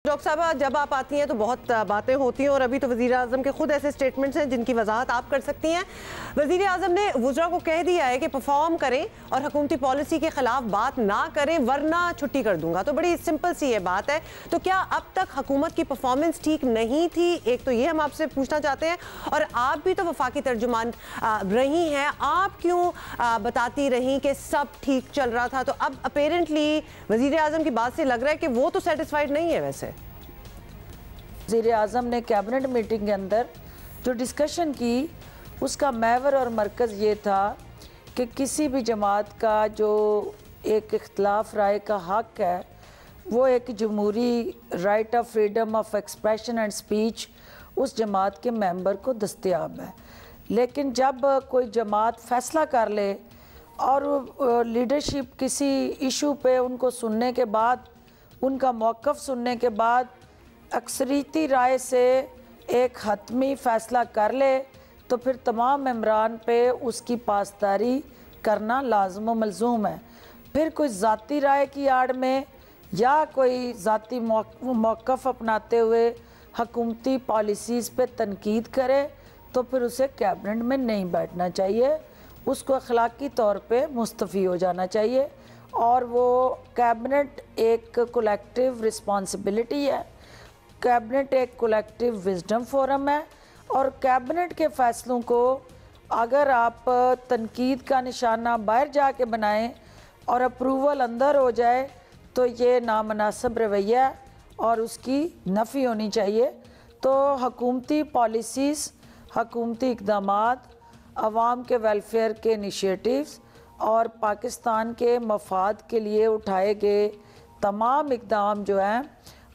Doctor साहब, जब आप आती हैं तो बहुत बातें होती हैं और अभी तो वज़ीर आज़म के खुद ऐसे स्टेटमेंट्स हैं जिनकी वजाहत आप कर सकती हैं। वज़ीर आज़म ने वुज़रा को कह दिया है कि परफॉर्म करें और हुकूमती पॉलिसी के खिलाफ बात ना करें वरना छुट्टी कर दूंगा। तो बड़ी सिंपल सी ये बात है। तो क्या अब तक हुकूमत की परफॉर्मेंस ठीक नहीं थी? एक तो ये हम आपसे पूछना चाहते हैं, और आप भी तो वफाकी तर्जुमान रही हैं, आप क्यों बताती रही कि सब ठीक चल रहा था? तो अब अपेरेंटली वज़ीर आज़म की बात से लग रहा है कि वो तो सेटिस्फाइड नहीं है। वैसे वज़ीर आज़म ने कैबिनेट मीटिंग के अंदर जो डिस्कशन की, उसका महवर और मरकज़ ये था कि किसी भी जमात का जो एक इख्तलाफ राय का हक़ है, वो एक जमहूरी right of freedom of expression and speech उस जमात के मेंबर को दस्तयाब है। लेकिन जब कोई जमात फ़ैसला कर ले और लीडरशिप किसी इशू पे उनको सुनने के बाद, उनका मौक़िफ़ सुनने के बाद अक्सरीती राय से एक हतमी फ़ैसला कर ले, तो फिर तमाम मेंबरान पे उसकी पासदारी करना लाज़िम व मलज़ूम है। फिर कोई ज़ाती राय की आड़ में या कोई ज़ाती मौक़िफ़ अपनाते हुए हकूमती पॉलिसीज़ पे तनकीद करे, तो फिर उसे कैबिनेट में नहीं बैठना चाहिए, उसको अखलाकी तौर पे मुस्तफ़ी हो जाना चाहिए। और वो कैबिनेट एक कलेक्टिव रिस्पॉन्सिबिलिटी है, कैबिनेट एक कलेक्टिव विजडम फोरम है, और कैबिनेट के फ़ैसलों को अगर आप तनकीद का निशाना बाहर जाके बनाएं और अप्रूवल अंदर हो जाए, तो ये नामनासिब रवैया है और उसकी नफ़ी होनी चाहिए। तो हकूमती पॉलिसीज़, हकूमती इक़दामात, आवाम के वेलफेयर के इनिशिएटिव्स और पाकिस्तान के मफाद के लिए उठाए गए तमाम इक़दाम जो हैं,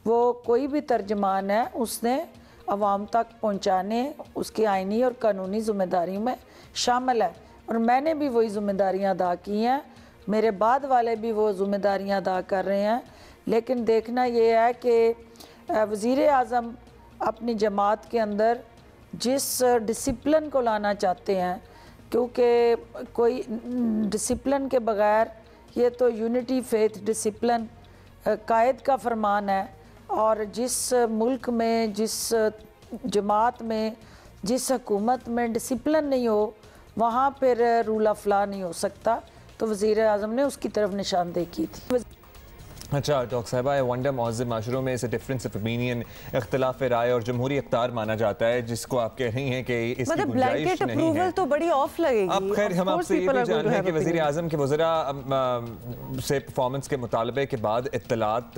वो कोई भी तर्जमान है उसने अवाम तक पहुंचाने, उसकी आइनी और कानूनी ज़िम्मेदारियों में शामिल है। और मैंने भी वही ज़िम्मेदारियां अदा की हैं, मेरे बाद वाले भी वो ज़िम्मेदारियां अदा कर रहे हैं। लेकिन देखना ये है कि वज़ीर आज़म अपनी जमात के अंदर जिस डिसिप्लिन को लाना चाहते हैं, क्योंकि कोई डिसिप्लिन के बग़ैर, ये तो यूनिटी फेथ डिसिप्लिन कायद का फरमान है, और जिस मुल्क में, जिस जमात में, जिस हुकूमत में डिसिप्लिन नहीं हो, वहाँ पर रूल ऑफ लॉ नहीं हो सकता। तो वज़ीर आज़म ने उसकी तरफ निशानदेही की थी। अच्छा डॉक्टर साहबा, आई वंडर मौज़ूद माशरों में इसे डिफरेंस ऑफ ओपिनियन, इख्तिलाफ राय और जमहूरी इख्तियार माना जाता है, जिसको आप कह रही हैं कि इसकी गुंजाइश नहीं है। तो बड़ी ऑफ लगेगी। अब खैर हम आपसे ये भी जान रहे हैं कि वज़ीर आज़म के वज़रा से परफॉर्मेंस के मुतालबे के बाद इत्तलात,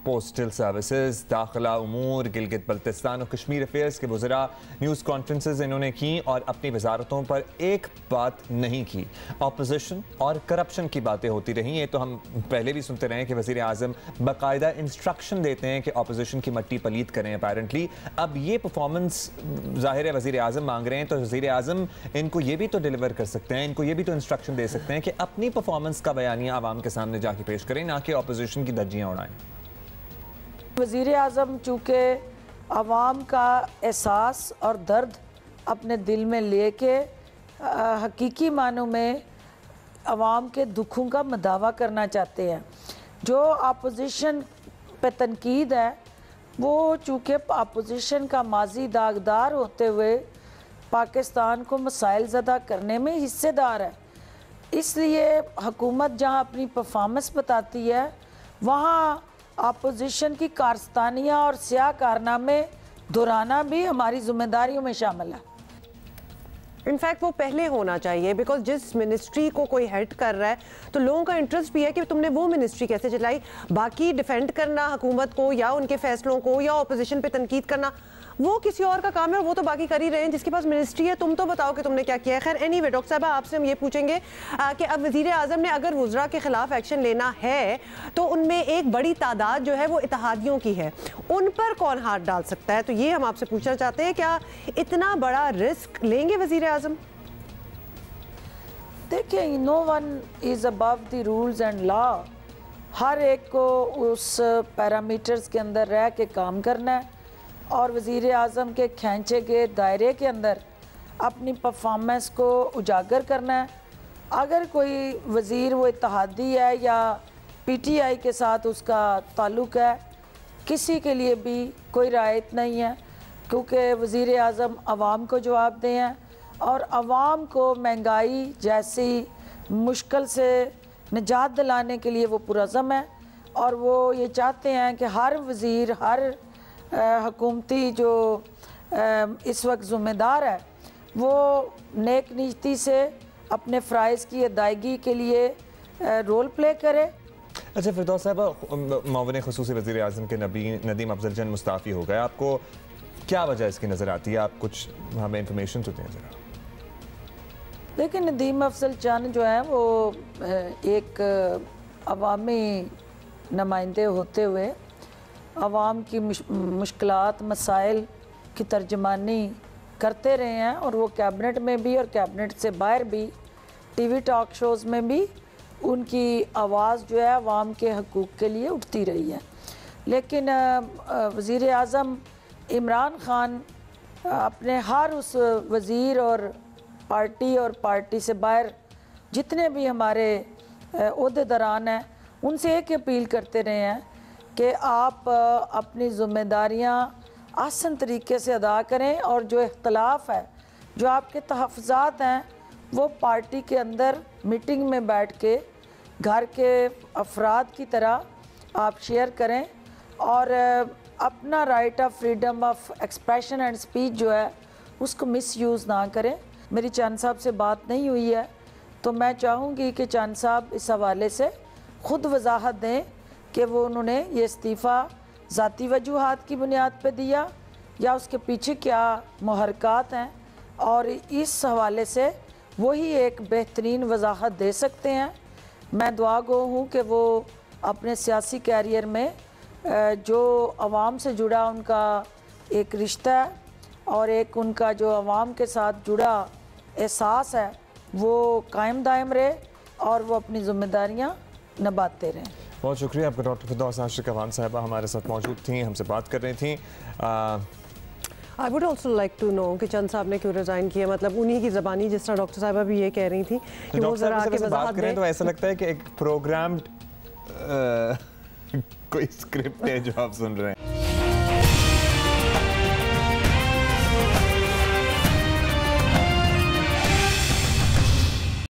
पोस्टल सर्विसेज, दाखिला उमूर, गिलगित बल्तिस्तान और कश्मीर अफेयर्स के वज़रा न्यूज़ कॉन्फ्रेंसेज इन्होंने की और अपनी वजारतों पर एक बात नहीं की। अपोजिशन और करप्शन की बातें होती रही। ये तो हम पहले भी सुनते रहे कि वज़ीर आज़म बाकायदा इंस्ट्रक्शन देते हैं कि ऑपोजिशन की मट्टी पलीत करें अपेरेंटली। अब ये परफॉर्मेंस जाहिर है वज़ीर आज़म मांग रहे हैं, तो वज़ीर आज़म इनको ये भी तो डिलीवर कर सकते हैं, इनको ये भी तो इंस्ट्रक्शन दे सकते हैं कि अपनी परफॉर्मेंस का बयानिया आवाम के सामने जाके पेश करें, ना कि ऑपोजिशन की धज्जियाँ उड़ाएं। वज़ीर आज़म चूँकि आवाम का एहसास और दर्द अपने दिल में लेके हकीकी मानों में आवाम के दुखों का मदावा करना चाहते हैं। जो अपोजिशन पे तनकीद है, वो चूँकि अपोजिशन का माजी दागदार होते हुए पाकिस्तान को मसाइल ज़दा करने में हिस्सेदार है, इसलिए हुकूमत जहाँ अपनी परफॉर्मेंस बताती है, वहाँ अपोजिशन की कारस्तानियाँ और स्याह कारनामे दोहराना भी हमारी ज़िम्मेदारियों में शामिल है। इनफैक्ट वो पहले होना चाहिए, बिकॉज जिस मिनिस्ट्री को कोई हेड कर रहा है तो लोगों का इंटरेस्ट भी है कि तुमने वो मिनिस्ट्री कैसे चलाई। बाकी डिफेंड करना हुकूमत को या उनके फैसलों को या अपोजिशन पे तनकीद करना, वो किसी और का काम है, वो तो बाकी कर ही रहे हैं। जिसके पास मिनिस्ट्री है, तुम तो बताओ कि तुमने क्या किया है। खैर एनीवे डॉक्टर साहब, आपसे हम ये पूछेंगे कि अब वज़ीर आज़म ने अगर वुज़रा के खिलाफ एक्शन लेना है, तो उनमें एक बड़ी तादाद जो है वो इत्तेहादियों की है, उन पर कौन हाथ डाल सकता है? तो ये हम आपसे पूछना चाहते हैं, क्या इतना बड़ा रिस्क लेंगे वज़ीर आज़म? देखिए, no one is above the rules and law. हर एक को उस पैरामीटर्स के अंदर रह के काम करना है और वज़ीर आज़म के खींचे गए दायरे के अंदर अपनी परफॉर्मेंस को उजागर करना है। अगर कोई वज़ीर वो इत्तेहादी है या पीटीआई के साथ उसका ताल्लुक़ है किसी के लिए भी कोई रायत नहीं है, क्योंकि वज़ीर आज़म आवाम को जवाबदेह हैं और आवाम को महंगाई जैसी मुश्किल से निजात दिलाने के लिए वो पुरज़म है और वो ये चाहते हैं कि हर वज़ीर, हर हुकूमती जो इस वक्त ज़िम्मेदार है वो नेक नीति से अपने फ़राइज़ की अदायगी के लिए रोल प्ले करे। अच्छा फिरदौस साहब, मुआविन ख़ुसूसी वज़ीर आज़म के नदीम अफजल चंद मुस्ताफ़ी हो गए, आपको क्या वजह इसकी नज़र आती है? आप कुछ हमें इंफॉर्मेशन तो दें ज़रा। देखिए, नदीम अफजल चंद जो है वो एक अवामी नुमाइंदे होते हुए अवाम की मुश्किलात मसाइल की तर्जमानी करते रहे हैं और वो कैबिनेट में भी और कैबिनेट से बाहर भी टीवी टॉक शोज़ में भी उनकी आवाज़ जो है अवाम के हकूक़ के लिए उठती रही है। लेकिन वज़ीर आज़म इमरान ख़ान अपने हर उस वज़ीर और पार्टी से बाहर जितने भी हमारे ओहदेदारान हैं उनसे एक अपील करते रहे हैं कि आप अपनी ज़िम्मेदारियां आसान तरीके से अदा करें और जो इख्तलाफ है, जो आपके तहफ़्फ़ुज़ात हैं, वो पार्टी के अंदर मीटिंग में बैठ के घर के अफराद की तरह आप शेयर करें और अपना right of freedom of expression and speech जो है उसको मिसयूज़ ना करें। मेरी चंद साहब से बात नहीं हुई है तो मैं चाहूँगी कि चंद साहब इस हवाले से ख़ुद वजाहत दें कि वो उन्होंने ये इस्तीफ़ा ज़ाती वजूहात की बुनियाद पे दिया या उसके पीछे क्या मुहरकात हैं, और इस हवाले से वही एक बेहतरीन वजाहत दे सकते हैं। मैं दुआ गो हूँ कि वो अपने सियासी कैरियर में जो आवाम से जुड़ा उनका एक रिश्ता है और एक उनका जो आवाम के साथ जुड़ा एहसास है वो कायम दायम रहे और वो अपनी ज़िम्मेदारियाँ निभाते रहें। बहुत शुक्रिया आपका डॉक्टर फिरदौस आशिक अवान साहिबा हमारे साथ मौजूद थी, हमसे बात कर रही थी। I would also like to know कि चंद साहब ने क्यों रिज़ाइन किया, मतलब उन्हीं की ज़बानी, जिस तरह डॉक्टर साहिबा भी ये कह रही थी कि वो ज़रा आके वज़ाहत दें। तो ऐसा लगता है कि एक प्रोग्राम्ड कोई स्क्रिप्ट है जो आप सुन रहे हैं।